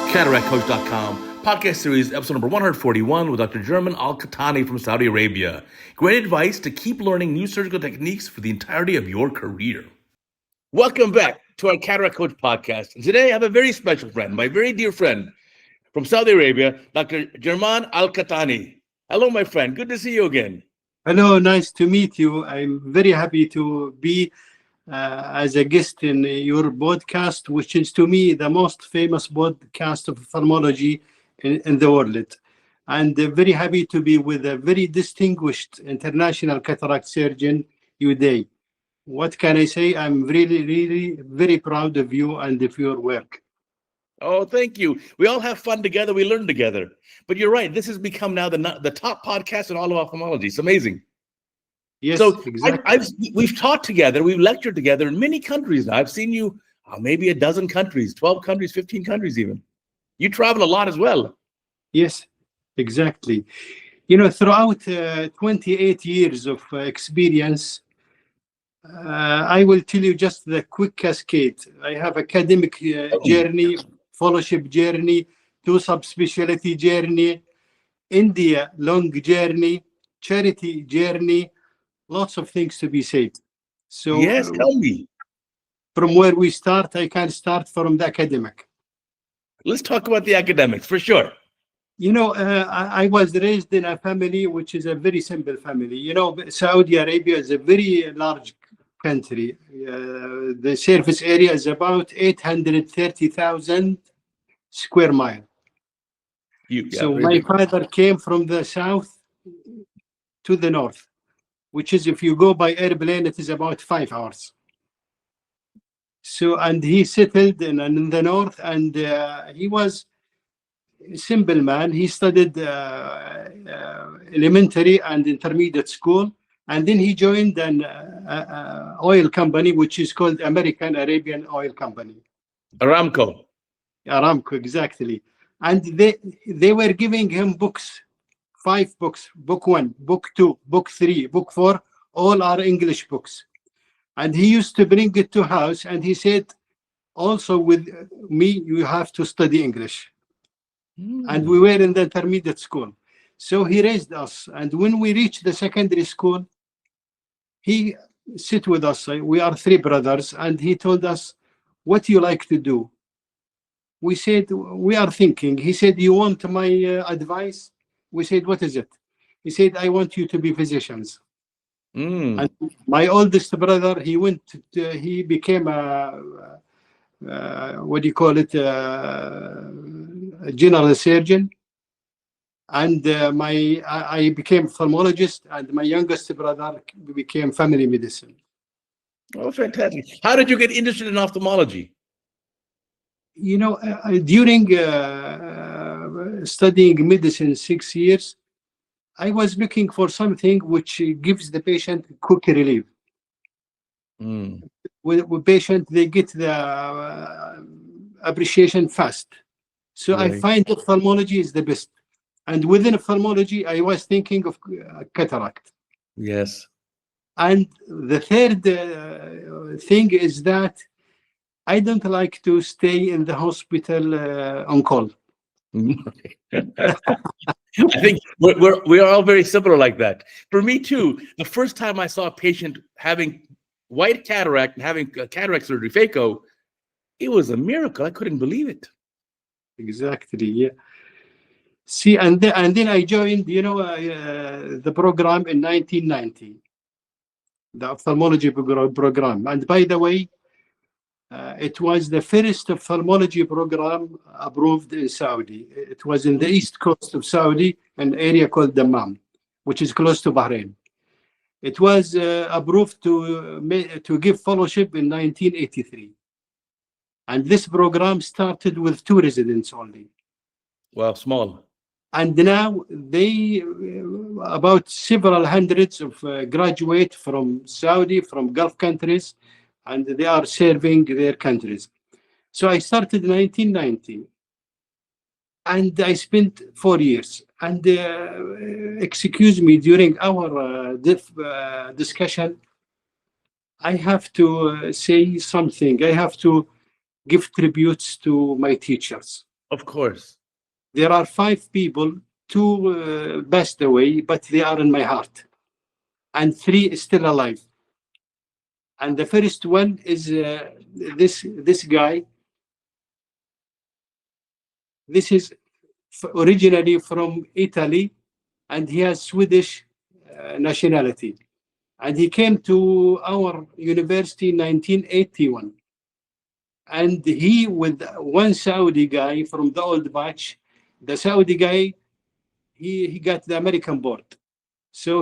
CataractCoach.com, podcast series, episode number 141 with Dr. Jerman Alqahtani from Saudi Arabia. Great advice to keep learning new surgical techniques for the entirety of your career. Welcome back to our Cataract Coach podcast. And today I have a very special friend, my very dear friend from Saudi Arabia, Dr. Jerman Alqahtani. Hello, my friend. Good to see you again. Hello, nice to meet you. I'm very happy to be as a guest in your podcast, which is to me the most famous podcast of ophthalmology in the world. And very happy to be with a very distinguished international cataract surgeon, Uday. What can I say? I'm really, really very proud of you and of your work. Oh, thank you. We all have fun together. We learn together. But you're right. This has become now the top podcast in all of ophthalmology. It's amazing. Yes, so exactly. We've taught together. We've lectured together in many countries now. I've seen you maybe a dozen countries, 12 countries, 15 countries even. You travel a lot as well. Yes, exactly. You know, throughout 28 years of experience, I will tell you just the quick cascade. I have academic journey, fellowship journey, 2 subspecialty journey, India long journey, charity journey, lots of things to be said. So yes, tell me. From where we start, I can start from the academic. Let's talk about the academics for sure. You know, I was raised in a family which is a very simple family. You know, Saudi Arabia is a very large country. The surface area is about 830,000 square miles. So my father came from the south to the north, which is, if you go by airplane, it is about 5 hours. So, and he settled in the north, and he was a simple man. He studied elementary and intermediate school, and then he joined an oil company, which is called American Arabian Oil Company. Aramco, exactly. And they were giving him books, 5 books, book 1, book 2, book 3, book 4, all are English books. And he used to bring it to house, and he said, also with me, you have to study English. And we were in the intermediate school. So he raised us. And when we reached the secondary school, he sit with us. We are 3 brothers. And he told us, what do you like to do? We said, we are thinking. He said, you want my advice? We said, what is it? He said, I want you to be physicians. And my oldest brother, he became a general surgeon. And I became ophthalmologist, and my youngest brother became family medicine. Oh, fantastic. How did you get interested in ophthalmology? You know, during studying medicine 6 years, I was looking for something which gives the patient quick relief. With patient, they get the appreciation fast. So right. I find ophthalmology is the best. And within ophthalmology, I was thinking of cataract. Yes. And the third thing is that I don't like to stay in the hospital on call. I think we're all very similar like that. For me too, the first time I saw a patient having white cataract and having cataract surgery, phaco, it was a miracle. I couldn't believe it. Exactly, yeah. See, and then I joined, you know, the program in 1990, the ophthalmology program. And by the way, it was the first ophthalmology program approved in Saudi. It was in the east coast of Saudi, an area called Dammam, which is close to Bahrain. It was approved to give fellowship in 1983. And this program started with 2 residents only. Wow, small. And now they, about several hundreds of graduate from Saudi, from Gulf countries, and they are serving their countries. So I started in 1990, and I spent 4 years. And excuse me, during our discussion, I have to say something. I have to give tributes to my teachers. Of course. There are 5 people, 2 passed away, but they are in my heart, and 3 is still alive. And the first one is this guy. This is originally from Italy, and he has Swedish nationality. And he came to our university in 1981. And he, with one Saudi guy from the old batch, the Saudi guy, he got the American board. So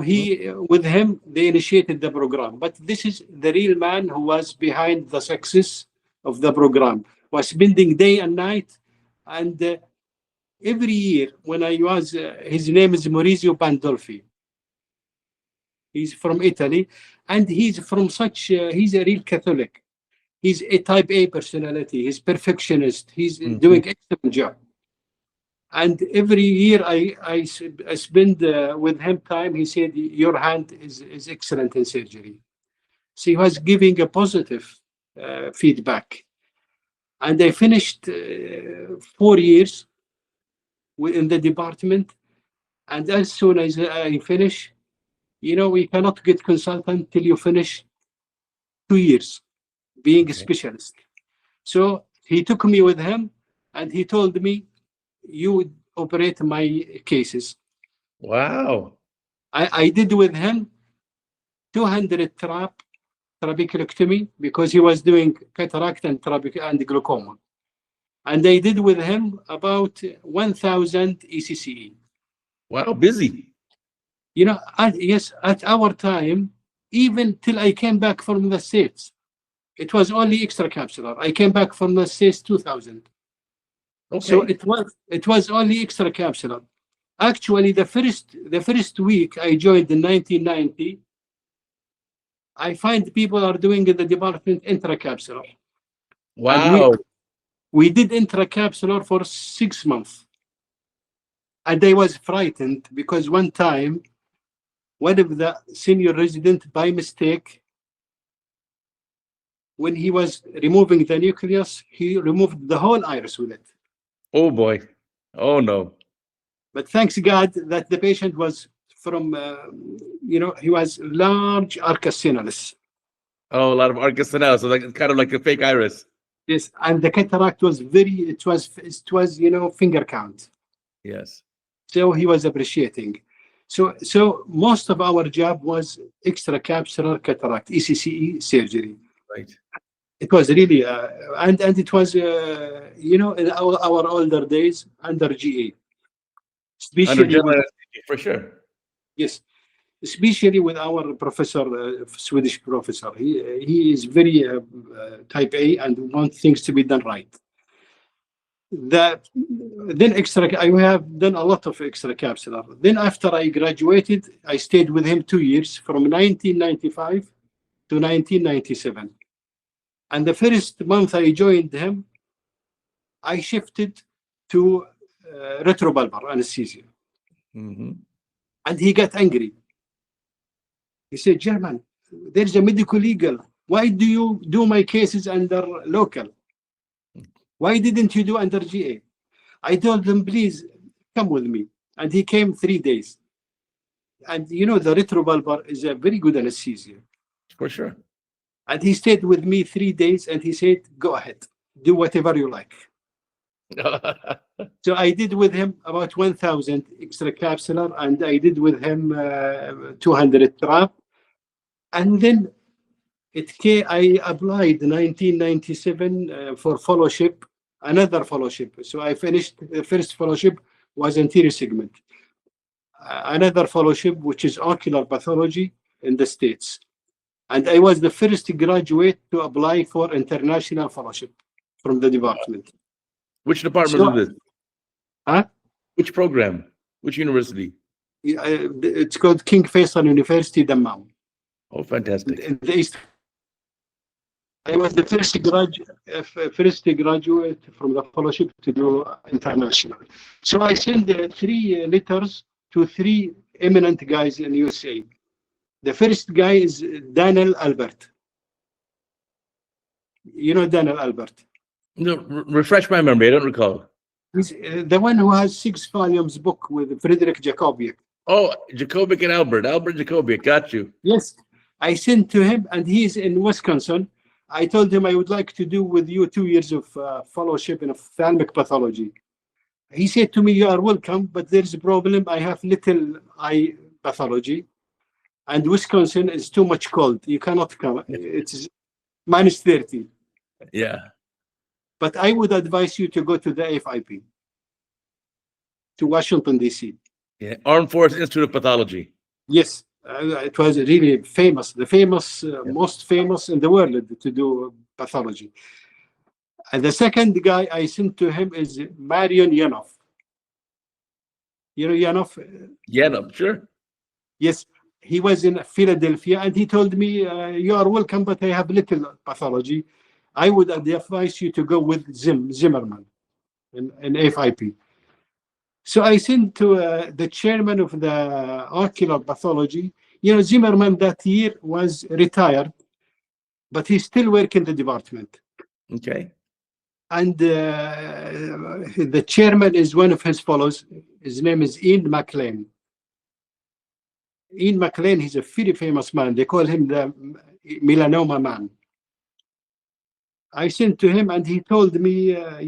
with him, they initiated the program. But this is the real man who was behind the success of the program, was spending day and night. And every year when I was, his name is Maurizio Pandolfi. He's from Italy, and he's from he's a real Catholic. He's a type A personality. He's perfectionist. He's doing excellent job. And every year I spend with him time. He said, your hand is excellent in surgery. So he was giving a positive feedback. And I finished 4 years in the department. And as soon as I finish, we cannot get consultant till you finish 2 years being a specialist. So he took me with him, and he told me, you would operate my cases. Wow. I did with him 200 trabeculectomy, because he was doing cataract and glaucoma. And I did with him about 1,000 ECCE. Wow, busy. At our time, even till I came back from the States, it was only extracapsular. I came back from the States 2000. Okay. So it was only extracapsular. Actually, the first week I joined in 1990, I find people are doing in the department intracapsular. Wow. And we did intracapsular for 6 months. And I was frightened, because one time, one of the senior residents, by mistake, when he was removing the nucleus, he removed the whole iris with it. Oh boy. Oh no. But thanks God that the patient was from, he was large arcacinalis. Oh, a lot of arcacinalis, so kind of like a fake iris. Yes, and the cataract was it was finger count. Yes. So he was appreciating. So most of our job was extracapsular cataract, ECCE surgery. Right. It was really, and it was, in our older days, under GA. Especially for sure. Yes, especially with our professor, Swedish professor. He is very type A and wants things to be done right. I have done a lot of extracapsular. Then after I graduated, I stayed with him 2 years, from 1995 to 1997. And the first month I joined him, I shifted to retrobulbar anesthesia. And he got angry. He said, Jerman, there's a medical legal. Why do you do my cases under local? Why didn't you do under GA? I told him, please come with me. And he came 3 days. And the retrobulbar is a very good anesthesia. For sure. And he stayed with me 3 days, and he said, go ahead, do whatever you like. So I did with him about 1,000 extracapsular, and I did with him 200 trap. And then I applied in 1997 for fellowship, another fellowship. So I finished the first fellowship was anterior segment. Another fellowship, which is ocular pathology in the States. And I was the first graduate to apply for international fellowship from the department. Which department is this? Huh? Which program? Which university? It's called King Faisal University, Dammam. Oh, fantastic. In the East. I was the first graduate from the fellowship to do international. So I sent 3 letters to 3 eminent guys in USA. The first guy is Daniel Albert. You know Daniel Albert? No, refresh my memory. I don't recall. He's the one who has 6 volumes book with Frederick Jacobi. Oh, Jacobic and Albert Jacobic. Got you. Yes, I sent to him, and he's in Wisconsin. I told him I would like to do with you 2 years of fellowship in ophthalmic pathology. He said to me, "You are welcome, but there's a problem. I have little eye pathology, and Wisconsin is too much cold. You cannot come. It's minus 30. Yeah. But I would advise you to go to the FIP, to Washington, D.C. Yeah. Armed Forces Institute of Pathology. Yes, it was really famous, most famous in the world to do pathology. And the second guy I sent to him is Marion Yanov. You know Yanov? Yeah, no, sure. Yes, he was in Philadelphia, and he told me, "You are welcome, but I have little pathology. I would advise you to go with Zimmerman in FIP." So I sent to the chairman of the ocular pathology. You know, Zimmerman that year was retired, but he's still working the department. Okay. And the chairman is one of his fellows. His name is Ian McLean. Ian McLean, he's a very famous man. They call him the melanoma man. I sent to him, and he told me,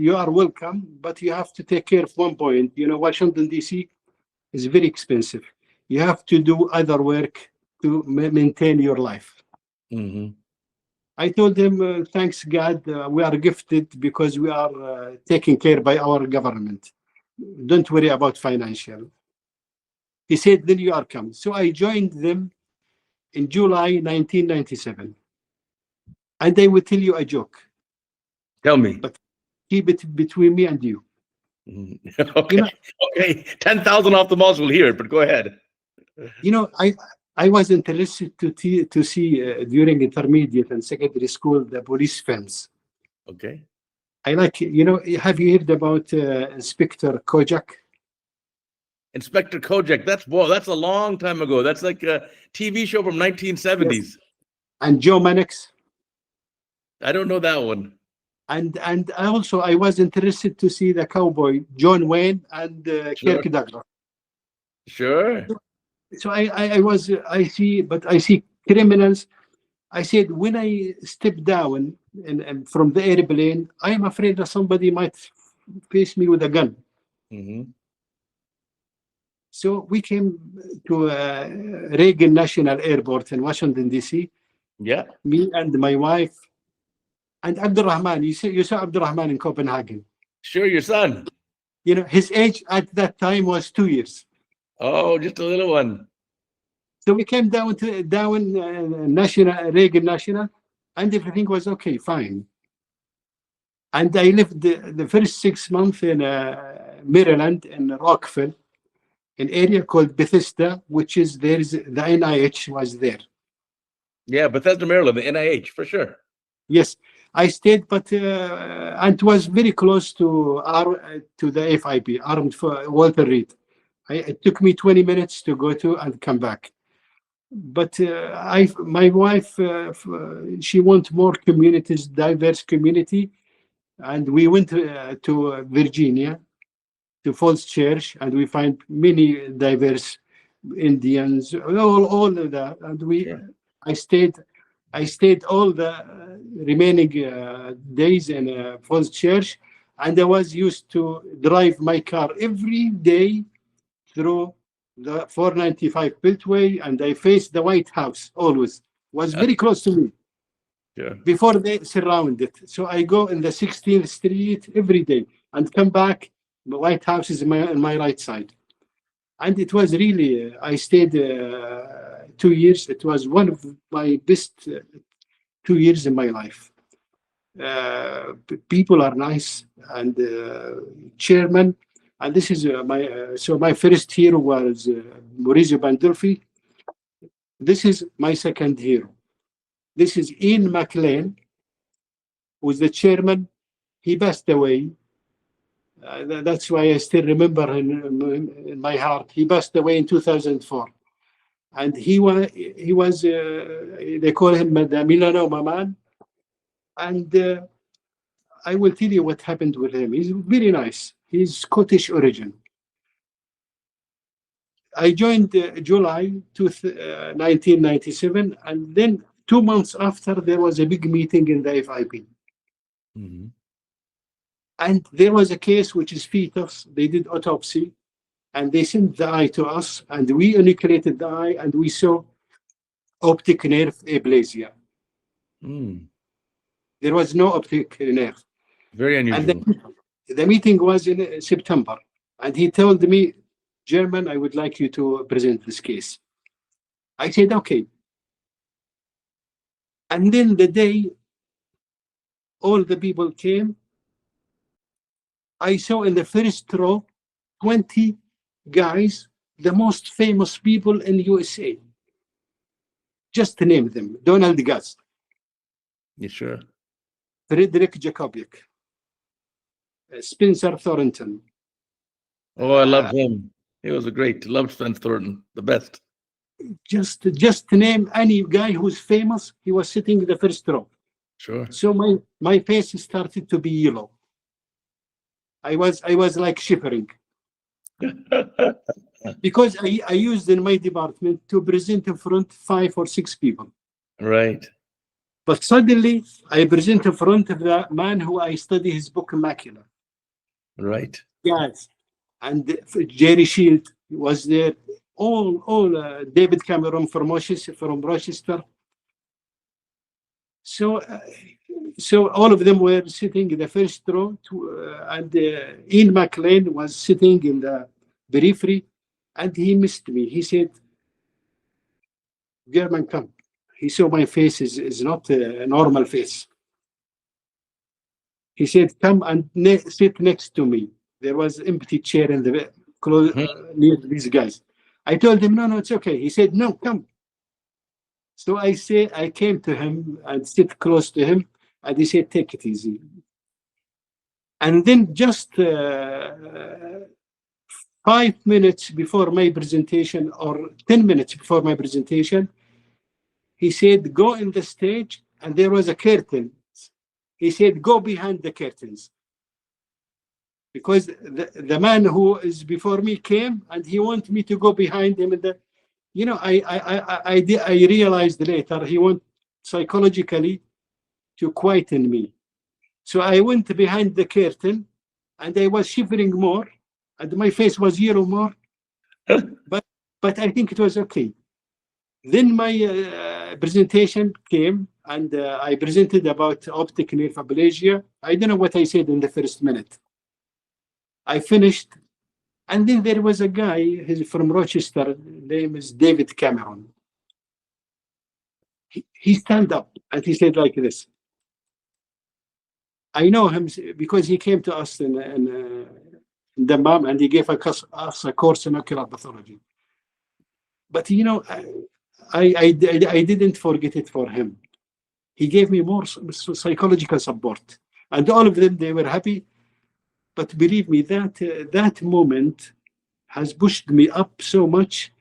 "You are welcome, but you have to take care of one point. You know, Washington, D.C. is very expensive. You have to do other work to maintain your life." Mm-hmm. I told him, "Thanks God, we are gifted because we are taken care by our government. Don't worry about financial." He said, "Then you are come." So I joined them in July 1997. And I will tell you a joke. Tell me. But keep it between me and you. Okay. You know, okay. 10,000 ophthalmologists will hear it, but go ahead. You know, I was interested to see during intermediate and secondary school the police fence. Okay. I like, you know, have you heard about Inspector Kojak? Inspector Kojak. That's a long time ago. That's like a TV show from 1970s. Yes. And Joe Mannix. I don't know that one. And I was interested to see the cowboy John Wayne and Sure. Kirk Douglas. Sure. So I see criminals. I said, when I step down and from the airplane, I am afraid that somebody might face me with a gun. Mm-hmm. So we came to Reagan National Airport in Washington, D.C. Yeah. Me and my wife and Abdurrahman. You saw Abdurrahman in Copenhagen. Sure, your son. You know, his age at that time was 2 years. Oh, just a little one. So we came down National Reagan National, and everything was okay, fine. And I lived the first 6 months in Maryland, in Rockville, an area called Bethesda, which is the NIH was there. Yeah, Bethesda, Maryland, the NIH, for sure. Yes, I stayed, but and it was very close to the FIP, Armed for Walter Reed. It took me 20 minutes to go to and come back. But my wife, she wants more communities, diverse community, and we went to Virginia, to Falls Church, and we find many diverse Indians, all of that, and Sure. I stayed all the remaining days in Falls Church, and I was used to drive my car every day through the 495 Beltway, and I faced the White House always. Was very close to me. Yeah. Before they surround it. So I go in the 16th Street every day and come back. The White House is on my right side. And it was really, I stayed 2 years. It was one of my best 2 years in my life. People are nice, and chairman. And this is my first hero was Maurizio Pandolfi. This is my second hero. This is Ian McLean, who's the chairman. He passed away. That's why I still remember in my heart. He passed away in 2004. And he was they call him the melanoma man. And I will tell you what happened with him. He's very nice. He's Scottish origin. I joined July 1997, and then 2 months after, there was a big meeting in the FIP. Mm-hmm. And there was a case which is fetus. They did autopsy, and they sent the eye to us, and we enucleated the eye, and we saw optic nerve aplasia. There was no optic nerve. Very unusual. And the meeting was in September, and he told me, Jerman, I would like you to present this case. I said, okay. And then the day all the people came, I saw in the first row 20 guys, the most famous people in USA. Just to name them: Donald Gast, Yeah, sure. Frederick Jacobic, Spencer Thornton. Oh, I loved him. He was a great. Loved Spencer Thornton, the best. Just to name any guy who's famous, he was sitting in the first row. Sure. So my face started to be yellow. I was like shivering. Because I used in my department to present in front 5 or 6 people. Right. But suddenly I present in front of the man who I study his book Macula. Right. Yes. And Jerry Shield was there. All David Cameron from Rochester. So all of them were sitting in the first row, and Ian McLean was sitting in the periphery, and he missed me. He said, German, come. He saw my face is not a normal face. He said, come and sit next to me. There was an empty chair in the near these guys. I told him, no, it's okay. He said, no, come. So I came to him and sit close to him, and he said, take it easy. And then just 5 minutes before my presentation, or 10 minutes before my presentation, he said, go in the stage, and there was a curtain. He said, go behind the curtains. Because the man who is before me came, and he wanted me to go behind him. And I realized later he wanted psychologically to quieten me. So I went behind the curtain, and I was shivering more, and my face was yellow more. but I think it was okay. Then my presentation came, and I presented about optic nerve aplasia. I don't know what I said in the first minute. I finished, and then there was a guy, he's from Rochester, name is David Cameron. He stand up and he said like this. I know him because he came to us in Dammam, and he gave us a course in ocular pathology. But I didn't forget it for him. He gave me more psychological support, and all of them, they were happy. But believe me, that moment has pushed me up so much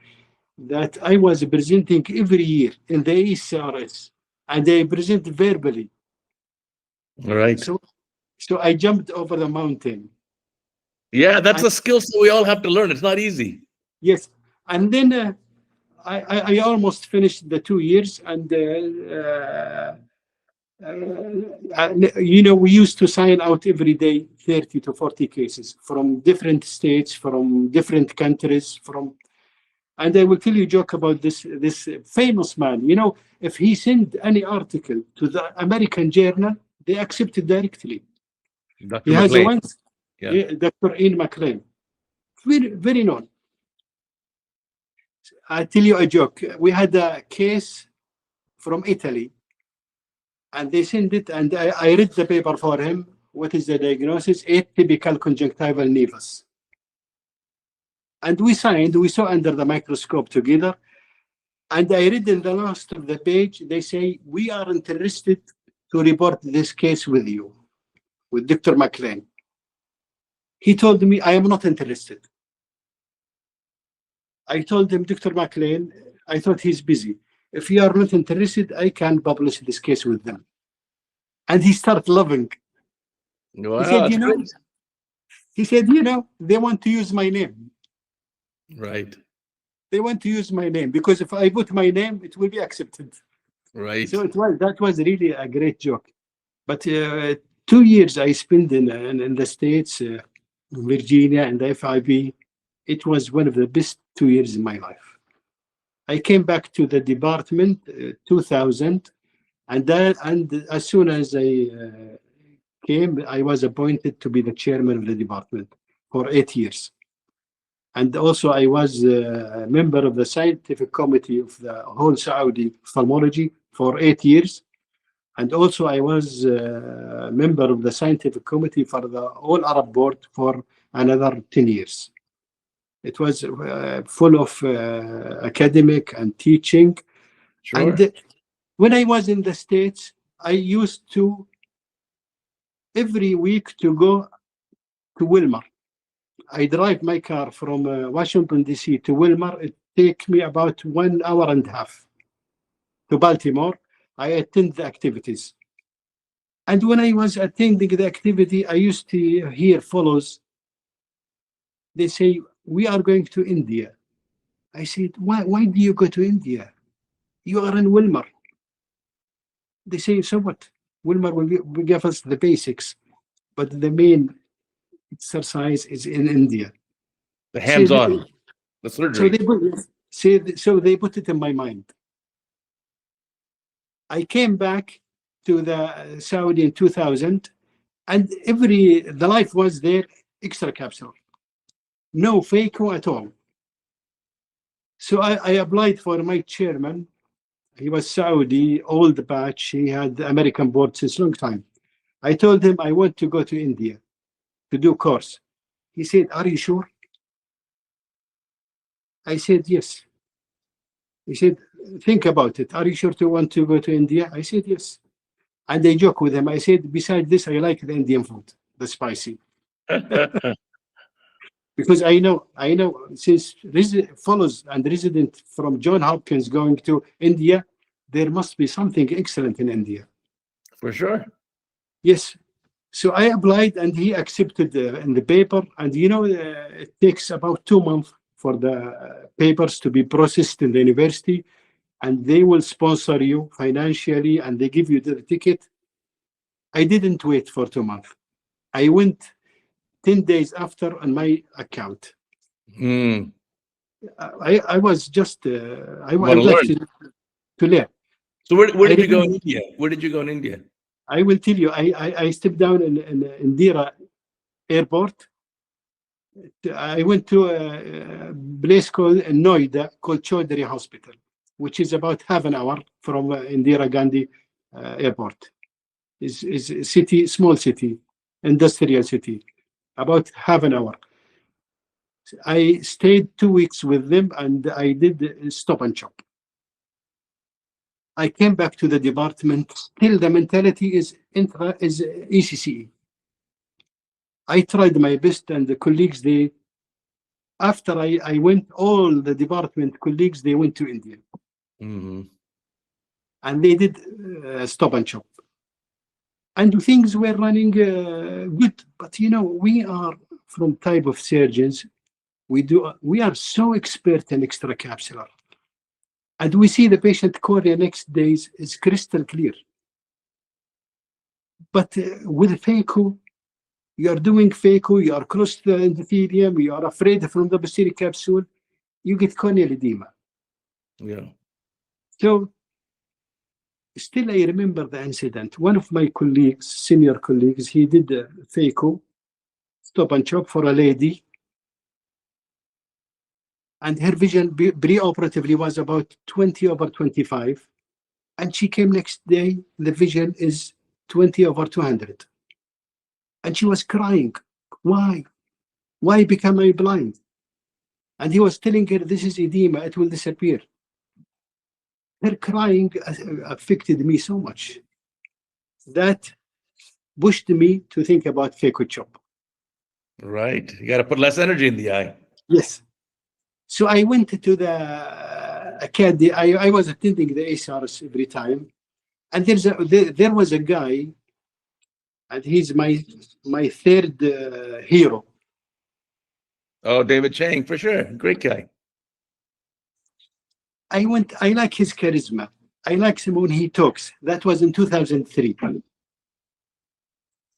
that I was presenting every year in the ASCRS, and I present verbally. All right. So I jumped over the mountain. Yeah, that's a skill set we all have to learn. It's not easy. Yes. And then I almost finished the 2 years, and we used to sign out every day 30 to 40 cases from different states, from different countries, and I will tell you a joke about this famous man. If he sent any article to the American journal, they accept it directly. Dr. He has Dr. Ian McLean, very, very known. I tell you a joke. We had a case from Italy, and they sent it, and I read the paper for him. What is the diagnosis? Atypical conjunctival nevus. And we saw under the microscope together. And I read in the last of the page, they say, we are interested to report this case with you, with Dr. McLean. He told me, I am not interested. I told him, Dr. McLean, I thought he's busy. If you are not interested, I can publish this case with them. And he started laughing. Wow, he said, He said, they want to use my name. Right. They want to use my name because if I put my name, it will be accepted. Right. So that was really a great joke. But 2 years I spent in the States, Virginia and the FIB. It was one of the best 2 years in my life. I came back to the department 2000, and as soon as I came, I was appointed to be the chairman of the department for 8 years. And also I was a member of the scientific committee of the whole Saudi ophthalmology for 8 years. And also I was a member of the scientific committee for the All Arab Board for another 10 years. It was full of academic and teaching. Sure. And when I was in the States, I used to every week to go to Wilmar. I drive my car from Washington, D.C. to Wilmar. It takes me about 1 hour and a half. To Baltimore, I attend the activities. And when I was attending the activity, I used to hear fellows. They say, we are going to India. I said, why do you go to India? You are in Wilmar. They say, so what? Wilmar will give us the basics, but the main exercise is in India. The hands-on, the surgery. So they put it in my mind. I came back to the Saudi in 2000, and the life was there extracapsular, no phaco at all. So I applied for my chairman. He was Saudi, old batch. He had the American board since long time. I told him I want to go to India to do course. He said, are you sure? I said, yes. He said, think about it. Are you sure to want to go to India? I said, yes. And I joke with him. I said, besides this, I like the Indian food, the spicy. Because I know since follows and resident from John Hopkins going to India, there must be something excellent in India. For sure. Yes. So I applied and he accepted in the paper. And it takes about 2 months for the papers to be processed in the university. And they will sponsor you financially and they give you the ticket. I didn't wait for 2 months. I went 10 days after on my account. I was just, I would like to learn. So where did you go in India? Where did you go in India? I will tell you, I stepped down in Indira airport. I went to a place called Noida, called Chaudhary Hospital, which is about half an hour from Indira Gandhi airport. Is a city, small city, industrial city, about half an hour. I stayed 2 weeks with them and I did stop and shop. I came back to the department. Still, the mentality is ECCE. I tried my best, and the colleagues, after I went, all the department colleagues, they went to India. And they did stop and shop. And things were running good. But, we are from type of surgeons. We are so expert in extracapsular. And we see the patient cornea next days is crystal clear. But with phaco, you are doing phaco, you are close to the endothelium, you are afraid from the posterior capsule, you get corneal edema. Yeah. So still I remember the incident. One of my colleagues, senior colleagues, he did phaco, stop and chop for a lady. And her vision preoperatively was about 20/25. And she came next day, the vision is 20/200. And she was crying. Why? Why become I blind? And he was telling her, this is edema, it will disappear. Her crying affected me so much. That pushed me to think about phaco chop. Right. You got to put less energy in the eye. Yes. So I went to the academy. I was attending the ASCRS every time. And there was a guy, and he's my third hero. Oh, David Chang, for sure. Great guy. I like his charisma. I like him when he talks. That was in 2003.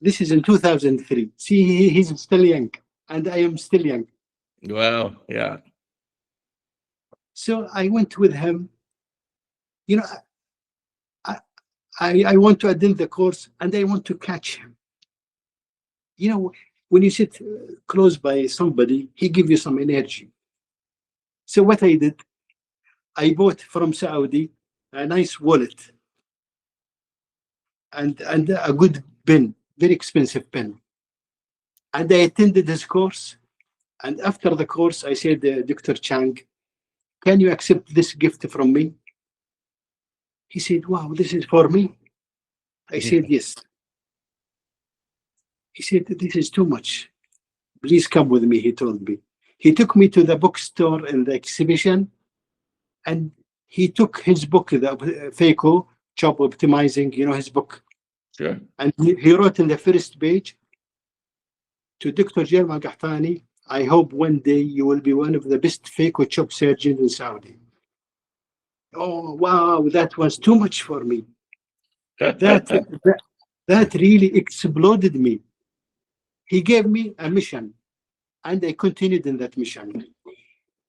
This is in 2003. See, he's still young, and I am still young. Wow. Yeah. So I went with him. You know, I want to attend the course, and I want to catch him. You know, when you sit close by somebody, he gives you some energy. So what I did, I bought from Saudi a nice wallet and a good pen, very expensive pen. And I attended his course. And after the course, I said, Dr. Chang, can you accept this gift from me? He said, wow, this is for me. I said, yes. He said, this is too much. Please come with me, he told me. He took me to the bookstore in the exhibition, and he took his book, the phaco, job optimizing, you know, his book. Sure. And he wrote in the first page, to Dr. Jerman Alqahtani, I hope one day you will be one of the best phaco chop surgeons in Saudi. Oh, wow, that was too much for me. That really exploded me. He gave me a mission, and I continued in that mission.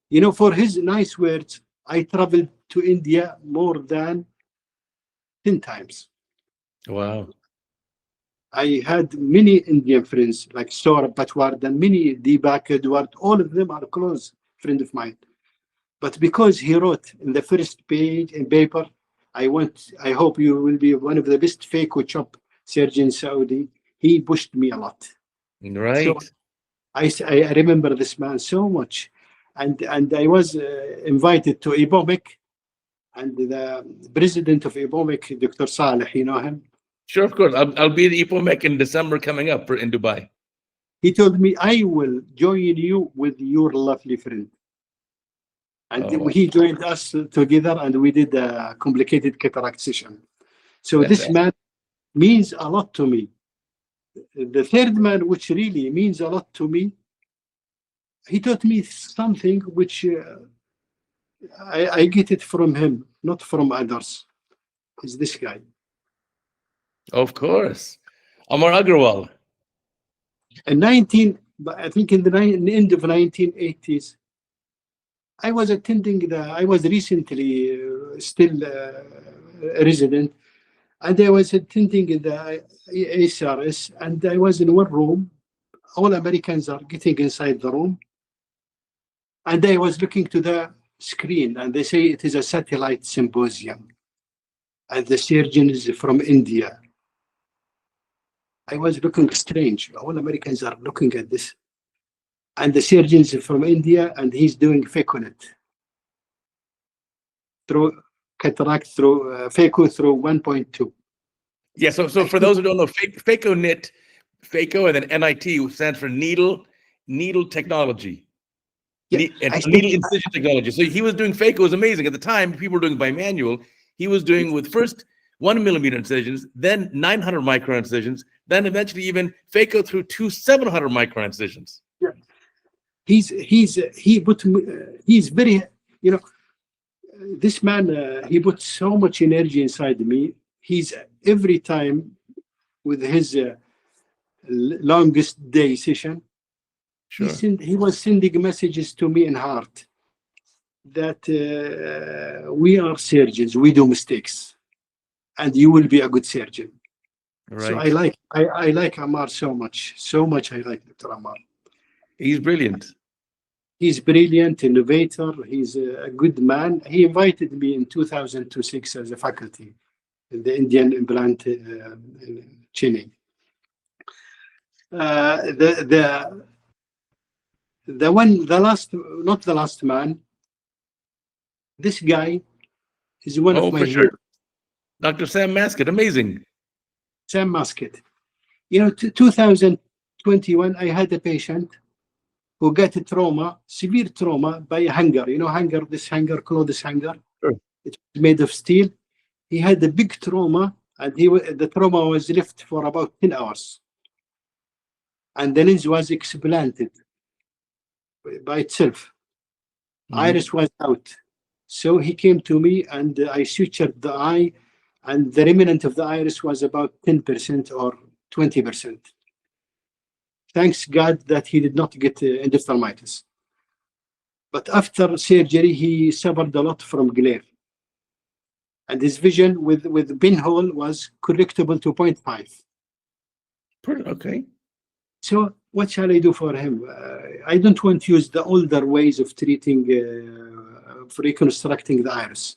You know, for his nice words, I traveled to India more than 10 times. Wow. I had many Indian friends like Saurabh Patward and many Deepak Edward. All of them are close friends of mine. But because he wrote in the first page in paper, I hope you will be one of the best phaco chop surgeons in Saudi. He pushed me a lot. Right. So I remember this man so much. And I was invited to IBOMIC, and the president of IBOMIC, Dr. Saleh, you know him? Sure, of course. I'll be at IPOMEC in December coming up in Dubai. He told me, I will join you with your lovely friend. And he joined us together, and we did a complicated cataract session. So this man means a lot to me. The third man, which really means a lot to me, he taught me something which I get it from him, not from others. Is this guy. Of course. Amar Agrawal. I think in the end of 1980s, I was recently still a resident, and I was attending the ASCRS, and I was in one room. All Americans are getting inside the room, and I was looking to the screen, and they say it is a satellite symposium, and the surgeon is from India. I was looking strange. All Americans are looking at this. And the surgeon is from India, and he's doing phaconet through cataract, through phaco through 1.2. Yeah, so for those who don't know, phaco phaco, and then NIT stands for needle technology. Yeah, needle incision technology. So he was doing phaco. It was amazing. At the time, people were doing bimanual. He was doing with first 1 millimeter incisions, then 900 micron incisions, then eventually even phaco through 700 micron incisions. Yeah. He's very, you know, this man, he put so much energy inside me. He's every time with his longest day session, sure. he was sending messages to me in heart that we are surgeons, we do mistakes, and you will be a good surgeon. Right. So I like Amar so much. I like Dr. Amar. He's brilliant. He's brilliant, innovator. He's a good man. He invited me in 2006 as a faculty in the Indian implant training. The last man. This guy is one of my heroes. Dr. Sam Maskett, amazing. Sam Maskett. You know, 2021, I had a patient who got a trauma, severe trauma by a hanger. You know, clothes hanger. Sure. It's made of steel. He had a big trauma, and the trauma was left for about 10 hours. And the lens was explanted. by itself. Mhm. Iris was out. So he came to me and I sutured the eye, and the remnant of the iris was about 10% or 20%. Thanks God that he did not get endophthalmitis. But after surgery, he suffered a lot from glare. And his vision with pinhole was correctable to 0.5. Okay. So what shall I do for him? I don't want to use the older ways of treating, for reconstructing the iris.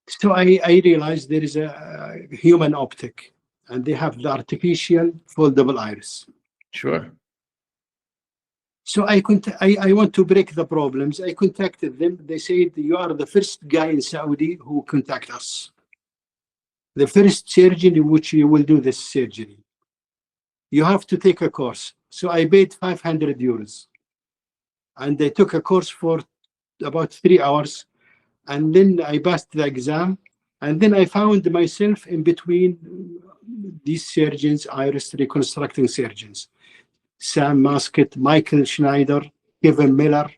So I realized there is a human optic, and they have the artificial foldable iris. Sure. So I want to break the problems. I contacted them. They said, you are the first guy in Saudi who contact us. The first surgeon in which you will do this surgery. You have to take a course. So I paid 500 euros. And I took a course for about 3 hours. And then I passed the exam. And then I found myself in between these surgeons, iris reconstructing surgeons. Sam Musket, Michael Schneider, Kevin Miller.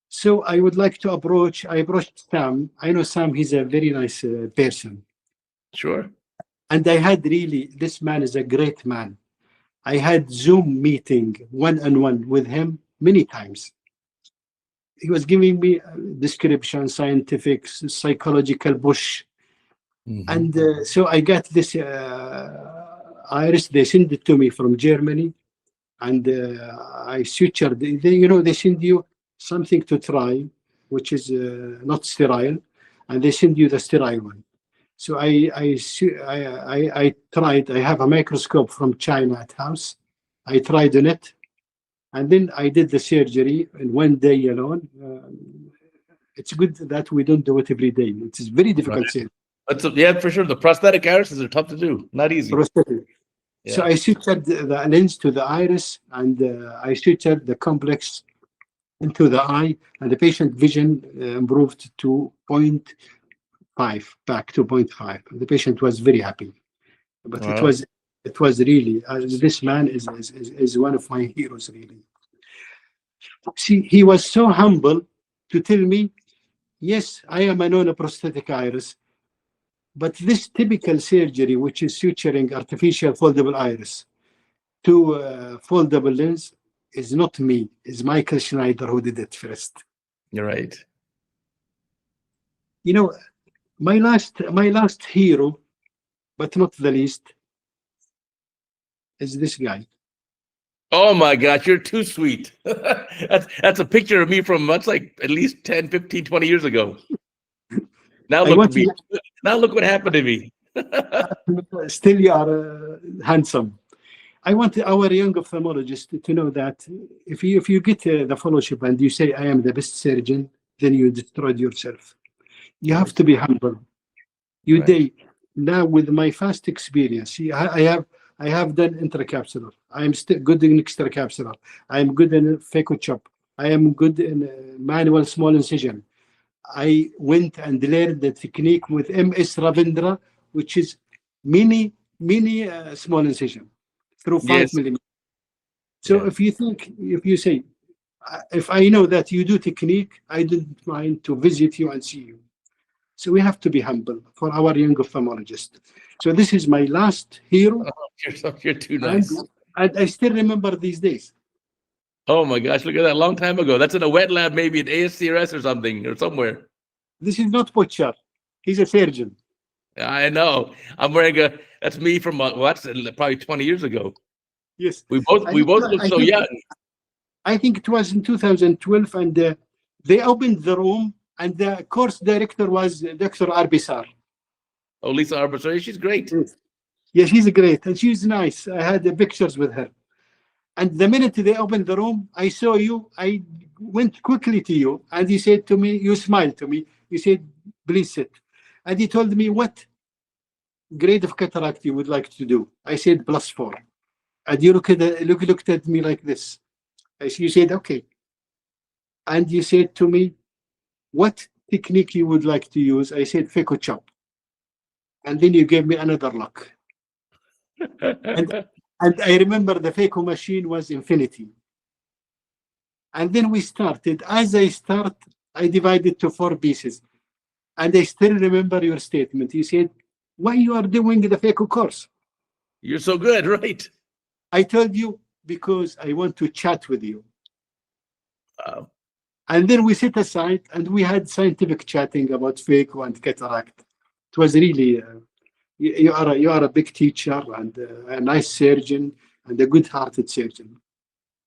So I would like to I approached Sam. I know Sam, he's a very nice person. Sure. And I had really, this man is a great man. I had Zoom meeting one-on-one with him many times. He was giving me description, scientific, psychological push. Mhm. And so I got this iris. They sent it to me from Germany. And I sutured. They send you something to try, which is not sterile, and they send you the sterile one. So I tried. I have a microscope from China at house. I tried on it, and then I did the surgery in 1 day alone. It's good that we don't do it every day. It is very difficult surgery. Yeah, for sure. The prosthetic irises are tough to do. Not easy. Prosthetic. Yeah. So I sutured the lens to the iris, and I sutured the complex into the eye, and the patient vision improved to 0.5, back to 0.5. The patient was very happy. But Wow. it was really, this man is one of my heroes, really. See, he was so humble to tell me, yes, I am a non-prosthetic iris, but this typical surgery, which is suturing artificial foldable iris to foldable lens, is not me. It's Michael Schneider who did it first. You're right. You know, my last hero, but not the least, is this guy. Oh my gosh, you're too sweet. That's a picture of me from that's like at least 10, 15, 20 years ago. Now look at me. Now look what happened to me. Still you are handsome. I want our young ophthalmologist to know that if you get the fellowship and you say, I am the best surgeon, then you destroyed yourself. You have to be humble. Uday, now with my fast experience, I have done intracapsular. I am still good in extracapsular. I am good in phaco chop. I am good in manual small incision. I went and learned the technique with MS Ravindra, which is mini small incision through 5 millimeters. So if you say, if I know that you do technique, I don't mind to visit you and see you. So we have to be humble for our young ophthalmologist. So this is my last hero. Oh, you're too nice. And I still remember these days. Oh my gosh, look at that, long time ago. That's in a wet lab, maybe at ASCRS or something, or somewhere. This is not butcher. He's a surgeon. I know. I'm wearing that's me from what's probably 20 years ago. Yes. We both look so young. I think it was in 2012, and they opened the room, and the course director was Dr. Arbisar. Oh, Lisa Arbisar, she's great. Yeah, she's great, and she's nice. I had the pictures with her. And the minute they opened the room, I saw you. I went quickly to you, and you said to me, you smiled to me. You said, please sit. And he told me what grade of cataract you would like to do. I said +4. And you looked at me like this. You said, okay. And you said to me, what technique you would like to use? I said phaco chop. And then you gave me another look. And I remember the phaco machine was infinity. And then we started. As I start, I divided to 4 pieces. And I still remember your statement. You said, why you are doing the phaco course? You're so good, right? I told you, because I want to chat with you. Wow. And then we set aside and we had scientific chatting about phaco and cataract. It was really, you are a big teacher and a nice surgeon and a good-hearted surgeon.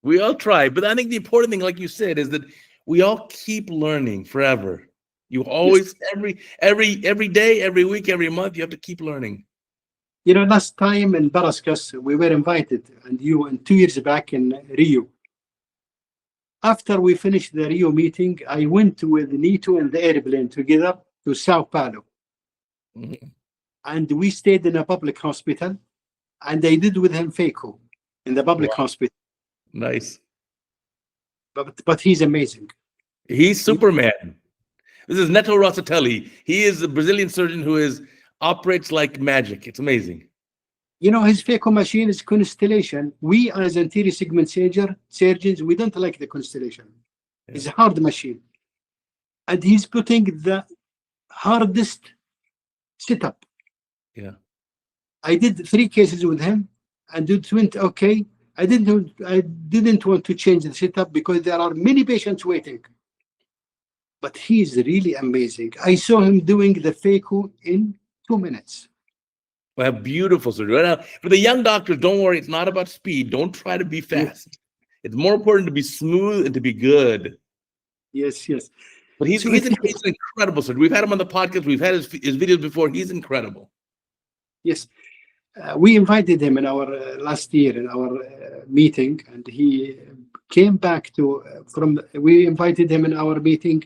We all try, but I think the important thing, like you said, is that we all keep learning forever. You always, every day, every week, every month, you have to keep learning. You know, last time in Barascas, we were invited, and you, and 2 years back in Rio. After we finished the Rio meeting, I went with Nito in the airplane together to Sao Paulo. Mhm. And we stayed in a public hospital, and I did with him phaco in the public Wow. hospital. Nice. But he's amazing. He's Superman. This is Neto Rossatelli. He is a Brazilian surgeon who operates like magic. It's amazing. You know, his phaco machine is constellation. We, as anterior segment surgeons, we don't like the constellation. Yeah. It's a hard machine. And he's putting the hardest setup. Yeah. I did 3 cases with him, and it went okay. I didn't want to change the setup because there are many patients waiting. But he's really amazing. I saw him doing the phaco in 2 minutes. We have beautiful surgery. Right now, for the young doctors, don't worry. It's not about speed. Don't try to be fast. It's more important to be smooth and to be good. Yes. But he's an incredible surgeon. We've had him on the podcast. We've had his videos before. He's incredible. Yes. We invited him in our last year in our meeting, and he came back we invited him in our meeting,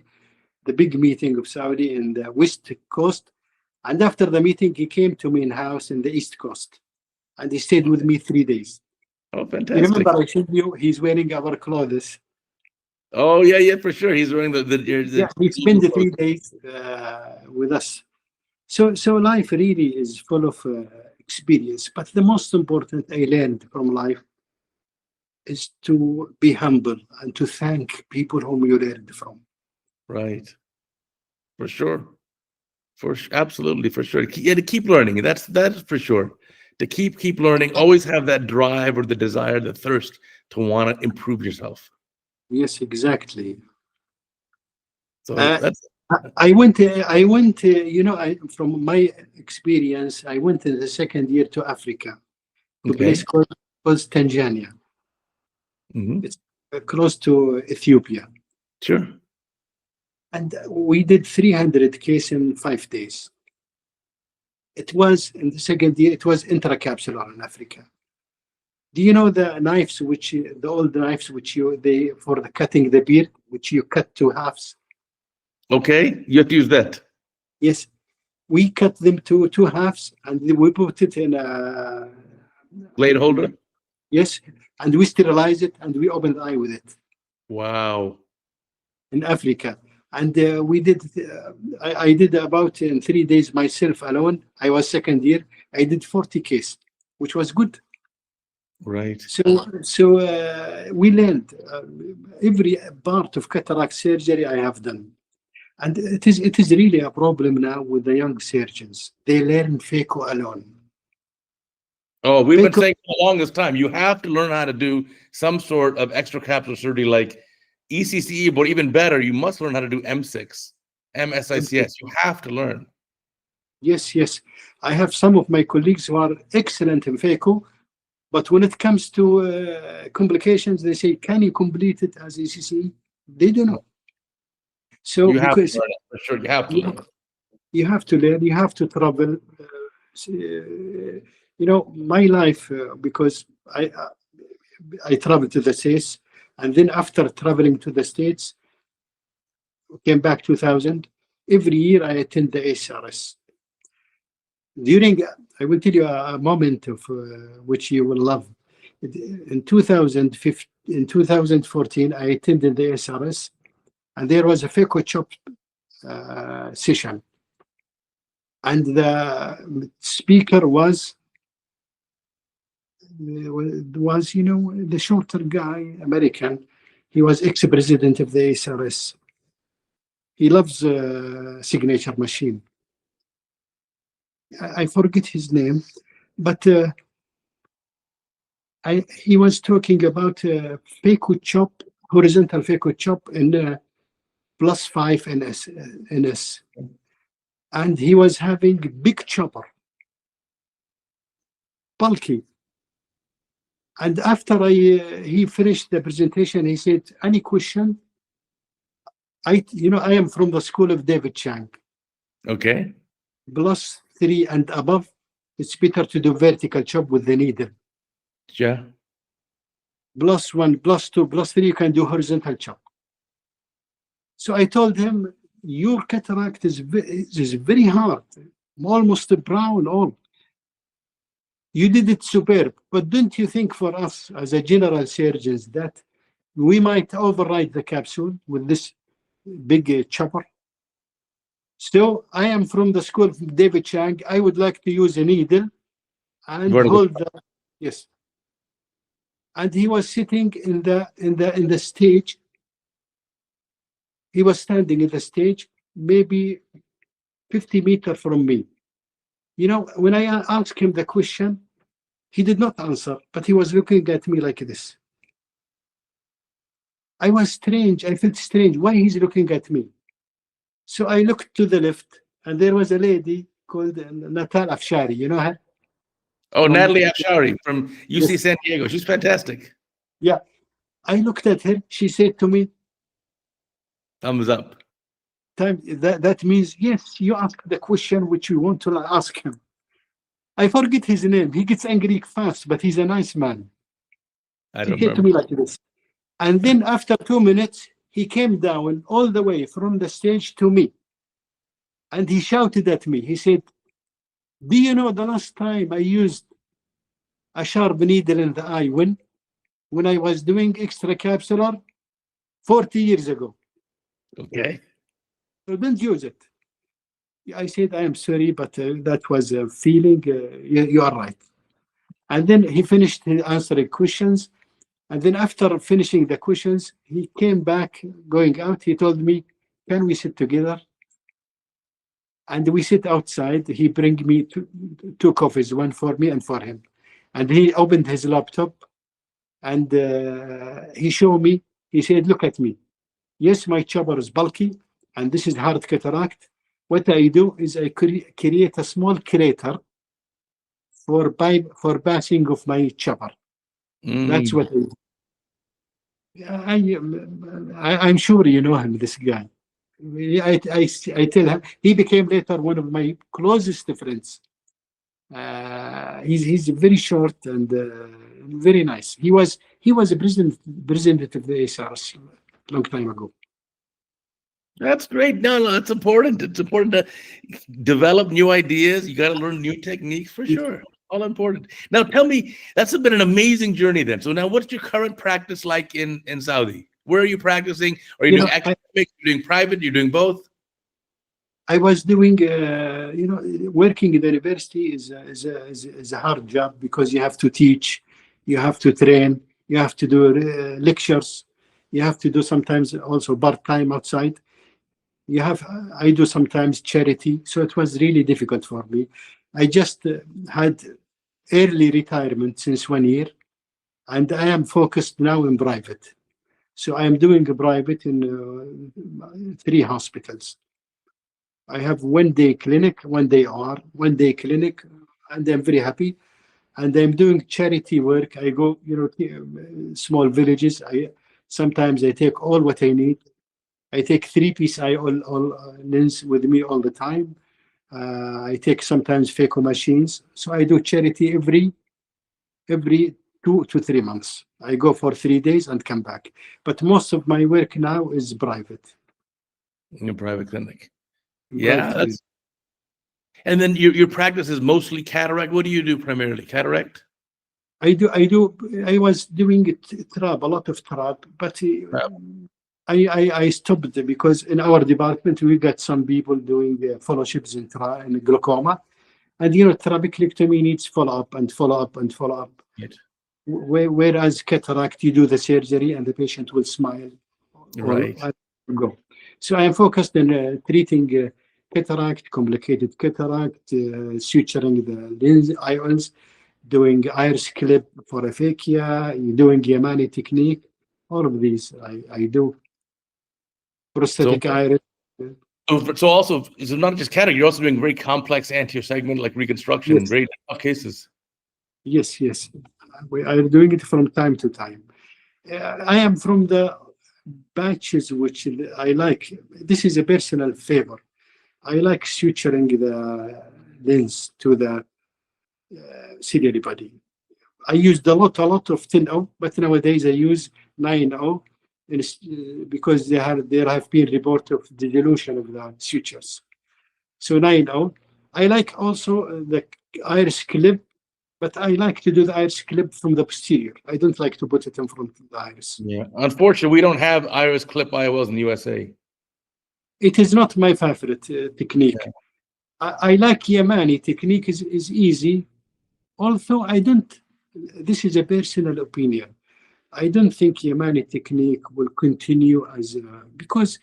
the big meeting of Saudi in the West Coast. And after the meeting, he came to me in house in the East Coast, and he stayed with me 3 days. Oh, fantastic. You remember I showed you, he's wearing our clothes. Oh, yeah, for sure. He's wearing he spent the 3 days with us. So life really is full of experience. But the most important I learned from life is to be humble and to thank people whom you learned from. Right. For sure. Absolutely, for sure. Yeah, to keep learning. That's for sure. To keep learning. Always have that drive or the desire, the thirst to want to improve yourself. Yes, exactly. So that's. I went. You know, from my experience, I went in the second year to Africa, to a place called Tanzania. Mm-hmm. It's close to Ethiopia. Sure. And we did 300 cases in 5 days. It was in the second year. It was intracapsular in Africa. Do you know the knives, the old knives, for the cutting the beard, which you cut to halves? Okay, you have to use that. Yes, we cut them to 2 halves, and we put it in a blade holder. Yes, and we sterilize it, and we open the eye with it. Wow! In Africa, and we did. I did about in 3 days myself alone. I was second year. I did 40 cases, which was good. Right. So we learned every part of cataract surgery I have done. And it is really a problem now with the young surgeons. They learn phaco alone. Oh, we've been saying for the longest time, you have to learn how to do some sort of extracapsular surgery like ECCE, but even better, you must learn how to do M6, MSICS. You have to learn. Yes. I have some of my colleagues who are excellent in phaco, but when it comes to complications, they say, can you complete it as ECCE? They don't know. So you have to learn it, for sure. You have to learn. You have to learn. You have to travel. You know, my life, because I traveled to the States, and then after traveling to the States, came back 2000. Every year I attend the ASCRS. I will tell you a moment of which you will love. In 2014, I attended the ASCRS, and there was a phaco chop session, and the speaker was the shorter guy, American, He was ex-president of the ASCRS. He loves signature machine. I forget his name, but he was talking about phaco chop, horizontal phaco chop in +5 NS. And he was having big chopper, bulky. And after he finished the presentation, he said, "Any question?" I am from the school of David Chang. Okay. +3 and above, it's better to do vertical chop with the needle. Yeah. +1, +2, +3, you can do horizontal chop. So I told him, your cataract is very hard, almost brown. All you did it superb, but don't you think for us as a general surgeons that we might override the capsule with this big chopper? So I am from the school of David Chang. I would like to use a needle and hold the, yes. And he was sitting in the stage. He was standing in the stage, maybe 50 meters from me. When I asked him the question, he did not answer, but he was looking at me like this. I was strange. I felt strange. Why he's looking at me? So I looked to the left, and there was a lady called Natal Afshari. You know her? Oh, Natalie Afshari from UC San Diego. She's fantastic. Yeah. I looked at her. She said to me, thumbs up. That means, yes, you ask the question which you want to ask him. I forget his name. He gets angry fast, but he's a nice man. He said to me like this. And then after 2 minutes, he came down all the way from the stage to me. And he shouted at me. He said, "Do you know the last time I used a sharp needle in the eye when I was doing extracapsular 40 years ago? Okay. So don't use it." I said, "I am sorry, but that was a feeling. You are right." And then he finished answering questions. And then after finishing the questions, he came back, going out. He told me, "Can we sit together?" And we sit outside. He bring me two coffees, one for me and for him. And he opened his laptop and he showed me. He said, "Look at me. Yes, my chopper is bulky and this is hard cataract. What I do is I create a small crater for passing of my chopper. That's what I do." I'm sure you know him, this guy. I tell him, he became later one of my closest friends. He's very short and very nice. He was a president of the ASCRS a long time ago. That's great. No, it's important. It's important to develop new ideas. You got to learn new techniques for sure. All important. Now, tell me, that's been an amazing journey then. So now what's your current practice like in Saudi? Where are you practicing? Are you doing academic? You're doing private? You're doing both? I was doing, working in the university is a hard job because you have to teach, you have to train, you have to do lectures, you have to do sometimes also part-time outside. I do sometimes charity, so it was really difficult for me. I just had early retirement since 1 year, and I am focused now in private. So I am doing a private in 3 hospitals. I have 1 day clinic, 1 day OR, 1 day clinic, and I'm very happy. And I'm doing charity work. I go, small villages. Sometimes I take all what I need. I take 3-piece all lens with me all the time. I take sometimes phaco machines. So I do charity every 2 to 3 months. I go for 3 days and come back. But most of my work now is private. In a private clinic. Yeah. And then your practice is mostly cataract. What do you do primarily? Cataract? I was doing trab, a lot of trab, but I stopped because in our department we got some people doing fellowships in glaucoma, and trabeculectomy needs follow up and follow up and follow up. Right. Whereas cataract, you do the surgery and the patient will smile. Right. Or go. So I am focused on treating cataract, complicated cataract, suturing the lens IOLs, doing iris clip for aphakia, doing Yamani technique. All of these I do. So, Prosthetic iris. so also, it's not just cataract, you're also doing very complex anterior segment, like reconstruction, Yes. very tough cases. Yes, yes. We are doing it from time to time. I am from the batches which I like. This is a personal favor. I like suturing the lens to the ciliary body. I used a lot of 10-0, but nowadays I use 9-0 because there have been reports of the dilution of the sutures. So 9-0. I like also the iris clip, but I like to do the iris clip from the posterior. I don't like to put it in front of the iris. Yeah. Unfortunately, we don't have iris clip IOLs in the USA. It is not my favorite technique. Yeah. I like Yamani technique is easy. Although I don't, this is a personal opinion. I don't think Yamani technique will continue as because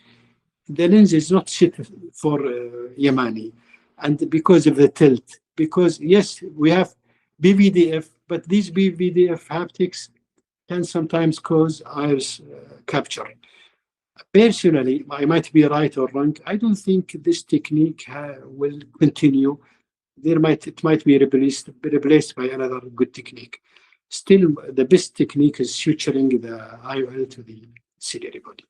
the lens is not set for Yamani, and because of the tilt. Because yes, we have BVDF, but these BVDF haptics can sometimes cause iris capture. Personally, I might be right or wrong. I don't think this technique will continue. It might be replaced by another good technique. Still, the best technique is suturing the IOL to the ciliary body.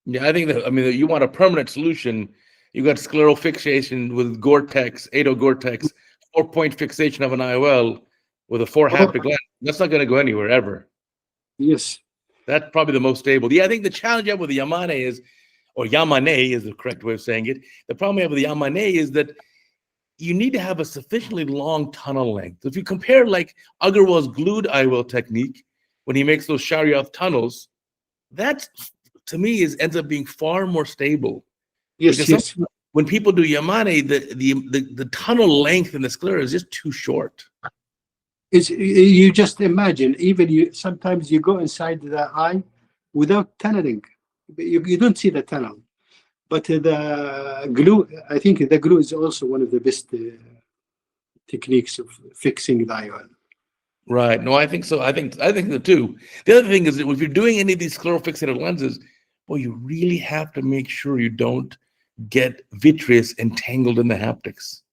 Yeah, I think that, I mean, you want a permanent solution. You got scleral fixation with Gore-Tex, 80 Gore-Tex, 4-point fixation of an IOL with a 4 haptic lens. That's not going to go anywhere ever. Yes. That's probably the most stable. Yeah, I think the challenge I have with the Yamane is, or Yamane is the correct way of saying it. The problem I have with the Yamane is that you need to have a sufficiently long tunnel length. If you compare like Agarwal's glued IOL technique, when he makes those Shariath tunnels, that to me ends up being far more stable. Yes, because yes. When people do Yamane, the tunnel length in the sclera is just too short. You just imagine, even sometimes you go inside the eye without tunneling. You don't see the tunnel. But the glue, I think the glue is also one of the best techniques of fixing the IOL. Right. No, I think so. I think so too. The other thing is that if you're doing any of these scleral fixated lenses, well, you really have to make sure you don't get vitreous entangled in the haptics.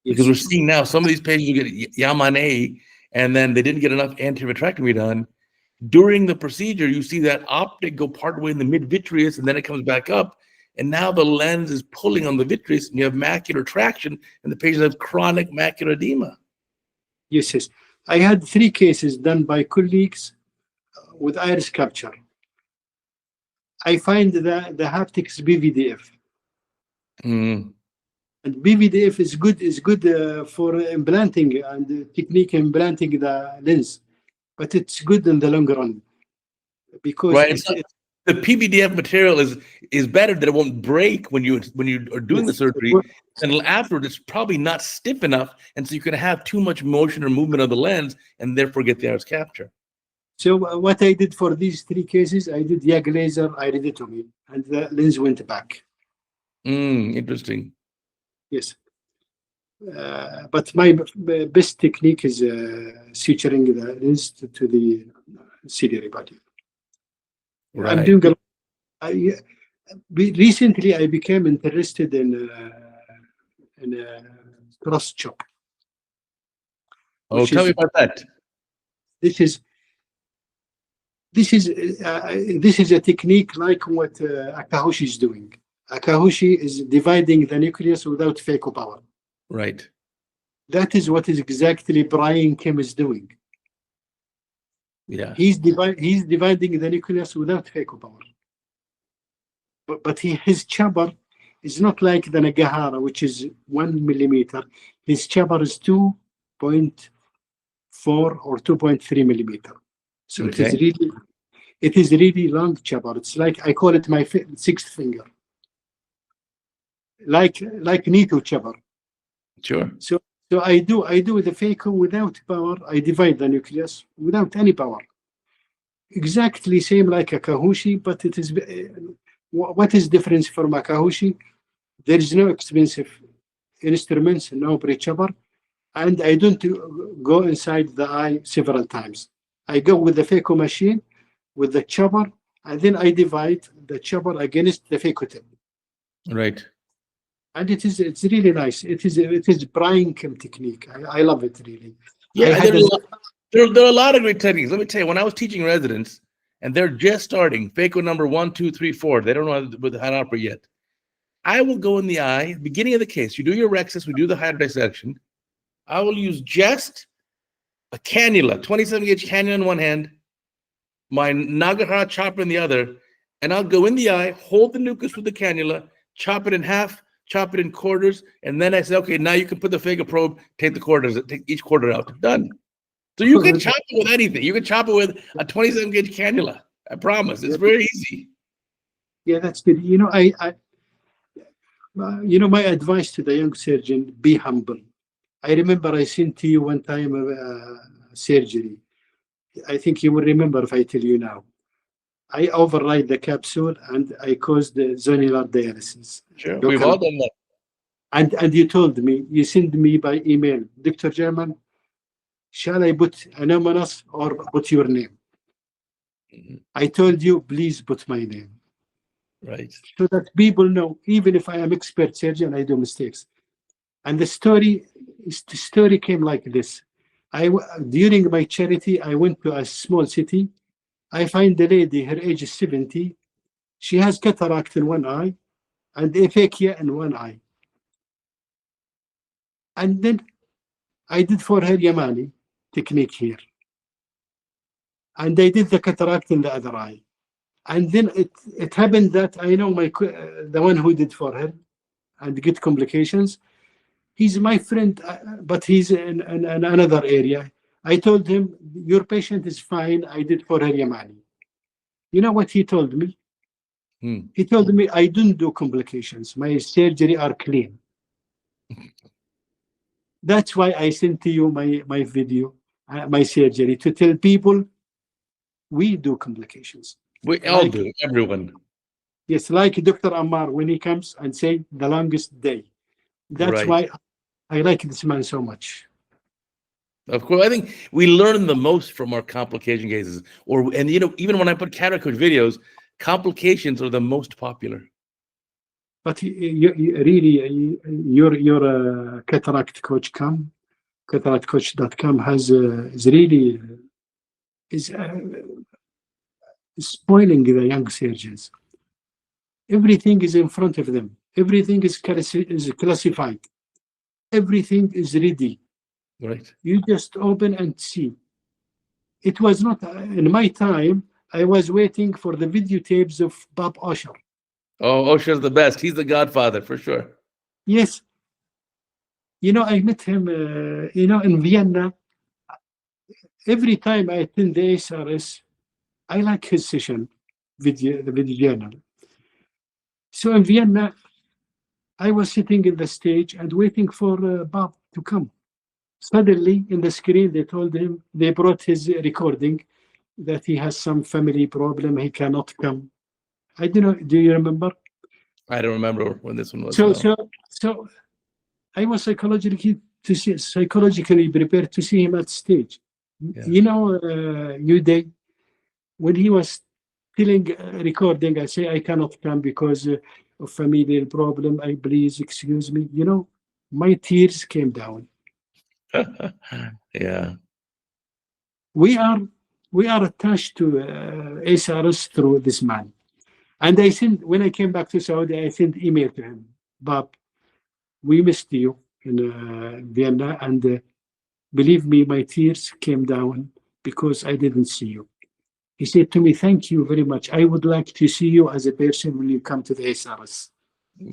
Because we're seeing now some of these patients who get Yamane and then they didn't get enough anterior vitrectomy done. During the procedure, you see that optic go partway in the mid-vitreous and then it comes back up. And now the lens is pulling on the vitreous and you have macular traction and the patients have chronic macular edema. Yes, yes. I had 3 cases done by colleagues with iris capture. I find the haptics BVDF. Mm. And BVDF is good for implanting and technique implanting the lens, but it's good in the long run because right. The PVDF material is better that it won't break when you are doing the surgery, and afterwards it's probably not stiff enough, and so you can have too much motion or movement of the lens, and therefore get the iris capture. So what I did for these 3 cases, I did YAG laser iridotomy, and the lens went back. Interesting. Yes. But my best technique is suturing the lens to the ciliary body. Right. I'm doing recently I became interested in cross chop. Oh, tell me about that. This is a technique like what Akahushi is doing. Akahushi is dividing the nucleus without phaco power. Right. That is what is exactly Brian Kim is doing. Yeah. He's dividing the nucleus without phaco power. But his chopper is not like the Nagahara, which is 1 millimeter. His chopper is 2.4 or 2.3 millimeter. So okay. it is really long chopper. It's like, I call it my 6th finger. Like Nito chopper. Sure. So So I do the phaco without power. I divide the nucleus without any power. Exactly same like a Kahushi, but it is what is difference from a Kahushi? There is no expensive instruments, no pre-chopper, and I don't go inside the eye several times. I go with the phaco machine, with the chopper, and then I divide the chopper against the phaco tip. Right. And it's really nice. It is Brian Kim technique. I love it really. Yeah, there are a lot of great techniques. Let me tell you, when I was teaching residents, and they're just starting phaco number 1, 2, 3, 4, they don't know how to operate yet. I will go in the eye, beginning of the case. You do your rexus, we do the hydrodissection. I will use just a cannula, 27-gauge cannula in one hand, my Nagahara chopper in the other, and I'll go in the eye, hold the nucleus with the cannula, chop it in half, chop it in quarters, and then I say, okay, now you can put the phaco probe, take each quarter out. Done. So you can chop it with anything. You can chop it with a 27-gauge cannula. I promise. It's very easy. Yeah, that's good. You know, my advice to the young surgeon: be humble. I remember I sent to you one time surgery. I think you will remember if I tell you now. I override the capsule and I caused the zonular dialysis. Sure, we've all done that. And you told me, you sent me by email, Dr. Jerman, shall I put anonymous or put your name? Mm-hmm. I told you, please put my name. Right. So that people know, even if I am expert surgeon, I do mistakes. And the story came like this. During my charity, I went to a small city. I find the lady, her age is 70. She has cataract in one eye and aphakia in one eye. And then I did for her Yamani technique here. And I did the cataract in the other eye. And then it happened that I know the one who did for her and get complications. He's my friend, but he's in another area. I told him, your patient is fine. I did for her Yamani. You know what he told me? He told me, I don't do complications. My surgery are clean. That's why I sent to you my video, my surgery, to tell people we do complications. We all do, everyone. Yes, like Dr. Ammar, when he comes and say the longest day. That's why I like this man so much. Of course, I think we learn the most from our complication cases. And even when I put CataractCoach videos, complications are the most popular. But really, your CataractCoach.com, CataractCoach.com is spoiling the young surgeons. Everything is in front of them. Everything is classified. Everything is ready. Right. You just open and see. It was not in my time. I was waiting for the videotapes of Bob Osher. Oh, Osher's the best. He's the godfather for sure. Yes. I met him, in Vienna. Every time I attend the ASCRS, I like his session, the video journal. So in Vienna, I was sitting in the stage and waiting for Bob to come. Suddenly, in the screen, they brought his recording that he has some family problem, he cannot come. I don't know, do you remember? I don't remember when this one was. So I was psychologically prepared to see him at stage. Yeah. Uday, when he was recording, I say, I cannot come because of familial problem. Please excuse me. My tears came down. Yeah. We are attached to ASCRS through this man. And when I came back to Saudi, I sent email to him, Bob, we missed you in Vienna, and believe me, my tears came down because I didn't see you. He said to me, thank you very much. I would like to see you as a person when you come to the ASCRS.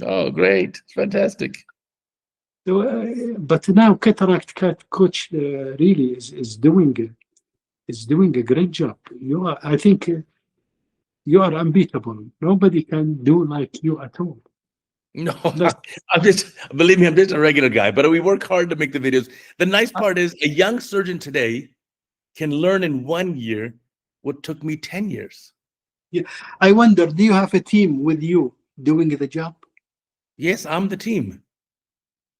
Oh, great. Fantastic. So, but now CataractCoach really is doing a great job. I think you are unbeatable. Nobody can do like you at all. No, No, I'm just, believe me, I'm just a regular guy, but we work hard to make the videos. The nice part is a young surgeon today can learn in 1 year what took me 10 years. yeah. I wonder, do you have a team with you doing the job? Yes, I'm the team.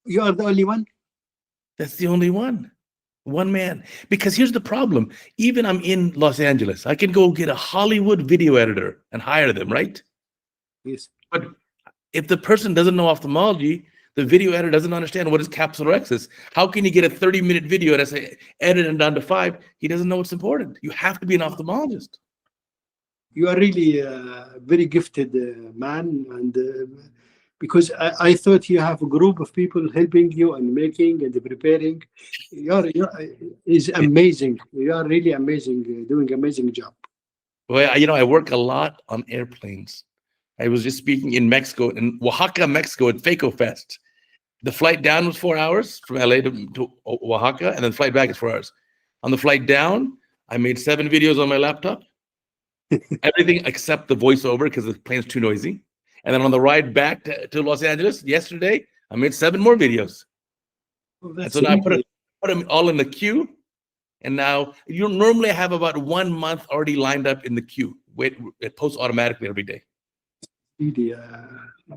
You are the only one? That's the only one man. Because here's the problem. Even I'm in Los Angeles, I can go get a Hollywood video editor and hire them, right? Yes. But if the person doesn't know ophthalmology, the video editor doesn't understand what is capsulorhexis. How can you get a 30-minute video and I say edit it down to 5? He doesn't know what's important. You have to be an ophthalmologist. You are really a very gifted man, and because I thought you have a group of people helping you and making and preparing. You're is amazing. You are really amazing, doing amazing job. Well, I work a lot on airplanes. I was just speaking in Mexico, in Oaxaca, Mexico, at Phaco Fest. The flight down was 4 hours from LA to Oaxaca, and then the flight back is 4 hours. On the flight down, I made 7 videos on my laptop. Everything except the voiceover because the plane's too noisy. And then on the ride back to Los Angeles yesterday, I made 7 more videos. Oh, And that's so now I really, put them all in the queue. And now you normally have about 1 month already lined up in the queue. It posts automatically every day. really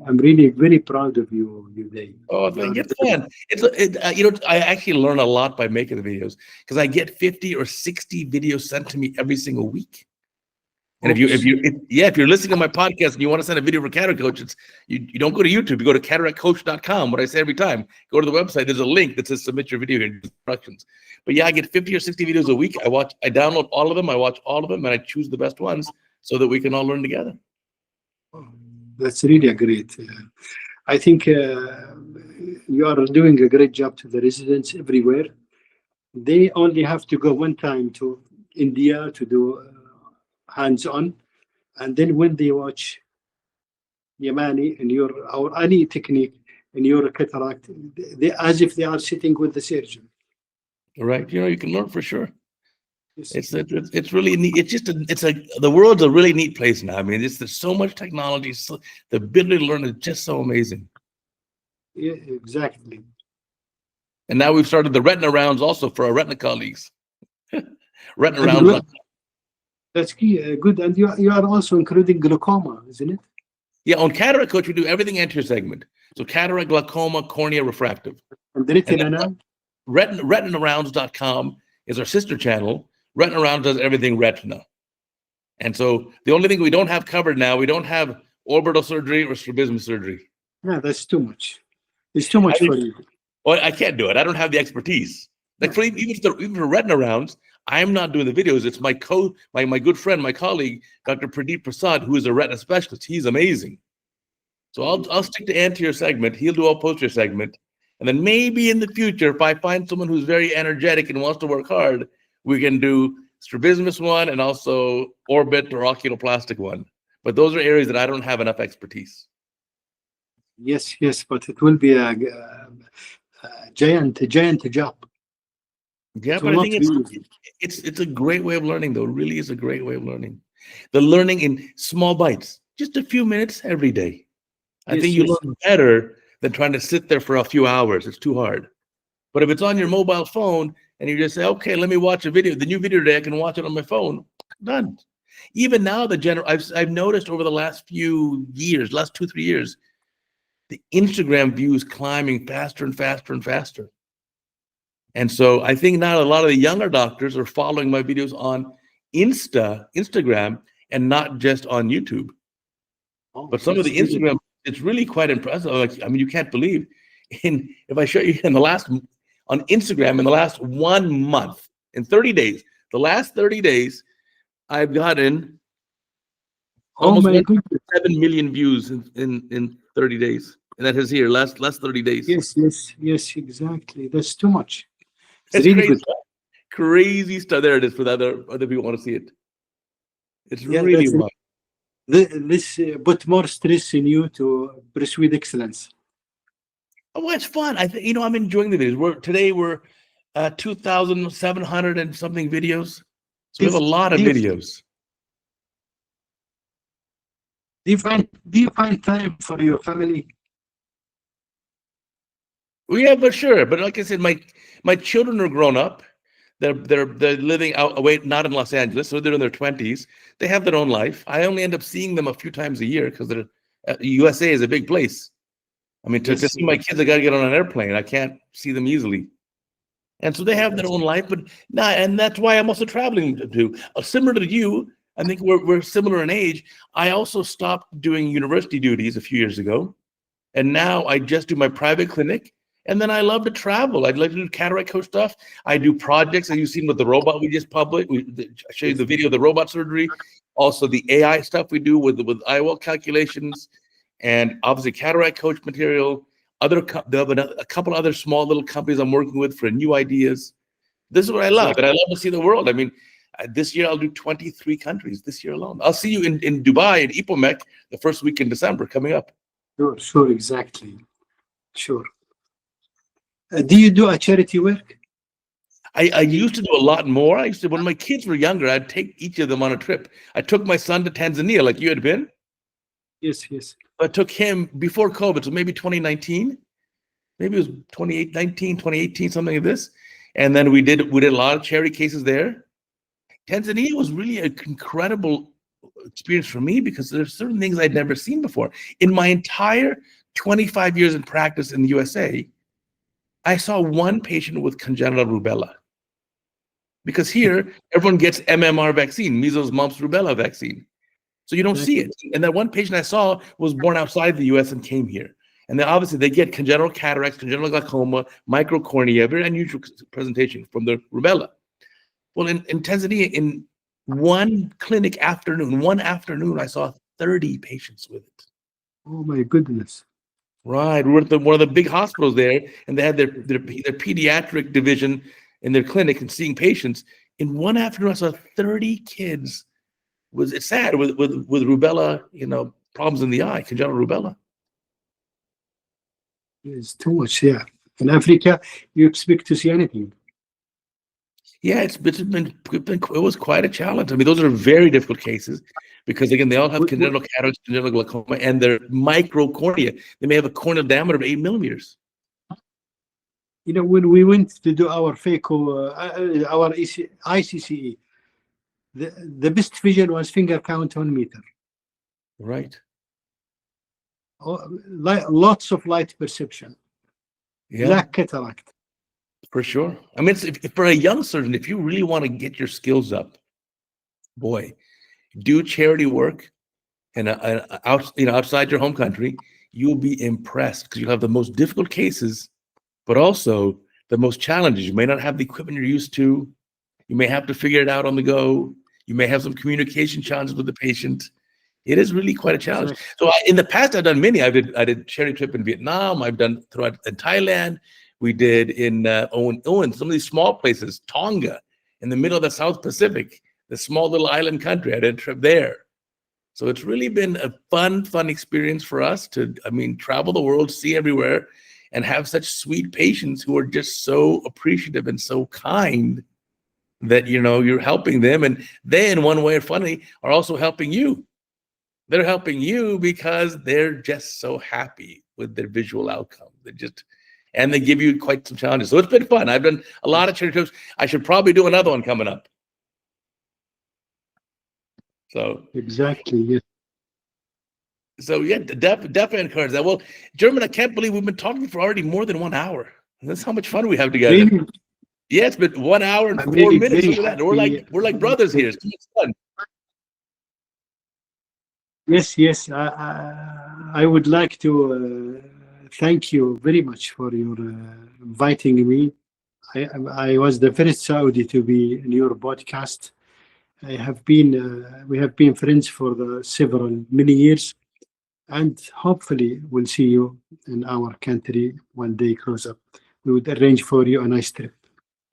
I'm really very proud of you, Uday. Oh, thank you. It's fun. I actually learn a lot by making the videos because I get 50 or 60 videos sent to me every single week. And if you're listening to my podcast and you want to send a video for CataractCoach, you don't go to YouTube. You go to CataractCoach.com. What I say every time, go to the website. There's a link that says submit your video instructions. But yeah, I get 50 or 60 videos a week. I download all of them. I watch all of them, and I choose the best ones so that we can all learn together. That's really a great. I think you are doing a great job to the residents everywhere. They only have to go one time to India to do hands-on, and then when they watch Yamani and or any technique in your cataract, they as if they are sitting with the surgeon. Right? You can learn for sure. Yes. It's really neat. The world's a really neat place now. I mean, there's so much technology. So the ability to learn is just so amazing. Yeah, exactly. And now we've started the retina rounds also for our retina colleagues. Retina And rounds. that's key, good. And you are also including glaucoma, isn't it? Yeah, on CataractCoach, we do everything anterior segment. So cataract, glaucoma, cornea, refractive. And the retina now? Retinarounds.com is our sister channel. Retina Rounds does everything retina. And so the only thing we don't have covered now, we don't have orbital surgery or strabismus surgery. Yeah, that's too much. It's too much for you. Well, I can't do it. I don't have the expertise. Like even for Retina Rounds, I'm not doing the videos. It's my good friend, my colleague, Dr. Pradeep Prasad, who is a retina specialist. He's amazing. So I'll stick to anterior segment. He'll do a posterior segment. And then maybe in the future, if I find someone who's very energetic and wants to work hard, we can do strabismus one and also orbit or oculoplastic one. But those are areas that I don't have enough expertise. Yes, but it will be a giant job. Yeah, but I think it's a great way of learning, though. It really is a great way of learning. The learning in small bites, just a few minutes every day. I think you learn better than trying to sit there for a few hours. It's too hard. But if it's on your mobile phone and you just say, okay, let me watch a video, the new video today, I can watch it on my phone. Done. Even now, I've noticed over the last few years, last 2-3 years, the Instagram views climbing faster and faster and faster. And so I think now a lot of the younger doctors are following my videos on Instagram, and not just on YouTube. But some of the Instagram, it's really quite impressive. Like, I mean, you can't believe. If I show you on Instagram in the last 1 month, in 30 days, the last 30 days, I've gotten almost 7 million views in 30 days. And that is here, last 30 days. Yes, exactly. That's too much. It's really crazy stuff. Crazy stuff. There it is for the other people want to see it. It's really wild. This put more stress in you to pursue excellence. Oh, it's fun. I think I'm enjoying the videos. Today we're 2,700 and something videos. So we have a lot of videos. Do you find time for your family? Well, yeah, for sure. But like I said, my children are grown up. They're living out away, not in Los Angeles, so they're in their 20s. They have their own life. I only end up seeing them a few times a year because they're USA is a big place. I mean, to Yes, see my kids, I got to get on an airplane. I can't see them easily. And so they have their own life, but and that's why I'm also traveling to. Similar to you, I think we're similar in age. I also stopped doing university duties a few years ago, and now I just do my private clinic. And then I love to travel. I'd like to do CataractCoach stuff. I do projects, as you've seen with the robot we just published. I show you the video of the robot surgery, also the AI stuff we do with IOL calculations, and obviously CataractCoach material. They have a couple other small little companies I'm working with for new ideas. This is what I love, and I love to see the world. I mean, this year I'll do 23 countries this year alone. I'll see you in Dubai, in Ipomec, the first week in December coming up. Sure, exactly. Sure. Do you do a charity work? I used to do a lot more. I used to, when my kids were younger, I'd take each of them on a trip. I took my son to Tanzania, like you had been. Yes. I took him before COVID, so maybe 2019, maybe it was 2018, something like this. And then we did a lot of charity cases there. Tanzania was really an incredible experience for me because there's certain things I'd never seen before. In my entire 25 years in practice in the USA, I saw one patient with congenital rubella. Because here, everyone gets MMR vaccine, measles, mumps, rubella vaccine. So you don't see it. And that one patient I saw was born outside the US and came here. And then obviously they get congenital cataracts, congenital glaucoma, microcornea, very unusual presentation from the rubella. Well, in Tanzania, in one afternoon, I saw 30 patients with it. Oh my goodness. Right. We were at one of the big hospitals there, and they had their pediatric division in their clinic and seeing patients. In one afternoon, I saw 30 kids. It's sad with rubella, problems in the eye, congenital rubella. It's too much, yeah. In Africa, you expect to see anything. Yeah, it was quite a challenge. I mean, those are very difficult cases because again, they all have congenital cataracts, congenital glaucoma, and they're microcornea. They may have a corneal diameter of 8 millimeters. When we went to do our phaco, our ICCE, the best vision was finger count 1 meter. Right. Lots of light perception. Yeah. Black cataract. For sure. I mean, for a young surgeon, if you really want to get your skills up, boy, do charity work and outside your home country, you'll be impressed because you'll have the most difficult cases, but also the most challenges. You may not have the equipment you're used to. You may have to figure it out on the go. You may have some communication challenges with the patient. It is really quite a challenge. So in the past, I've done many. I did charity trip in Vietnam. I've done throughout in Thailand. We did in Owen, some of these small places, Tonga, in the middle of the South Pacific, the small little island country. I did a trip there. So it's really been a fun experience for us to, travel the world, see everywhere, and have such sweet patients who are just so appreciative and so kind that, you're helping them. And they, in one way, funny, are also helping you. They're helping you because they're just so happy with their visual outcome. And they give you quite some challenges. So it's been fun. I've done a lot of charity trips. I should probably do another one coming up. So exactly, yes. So yeah, definitely encourage that. Well, Jerman, I can't believe we've been talking for already more than 1 hour. That's how much fun we have together. Really? Yeah, it's been 1 hour and 4 minutes. Look at that. We're like brothers here. It's too much fun. Yes. I would like to thank you very much for your inviting me. I was the first Saudi to be in your podcast. We have been friends for many years, and hopefully we'll see you in our country one day close up. We would arrange for you a nice trip.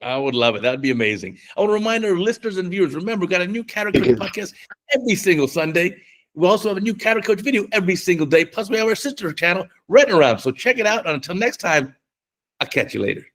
I would love it. That'd be amazing. I want to remind our listeners and viewers, remember, we've got a new CataractCoach podcast every single Sunday. We also have a new CataractCoach video every single day. Plus, we have our sister channel, Right Around. So check it out. And until next time, I'll catch you later.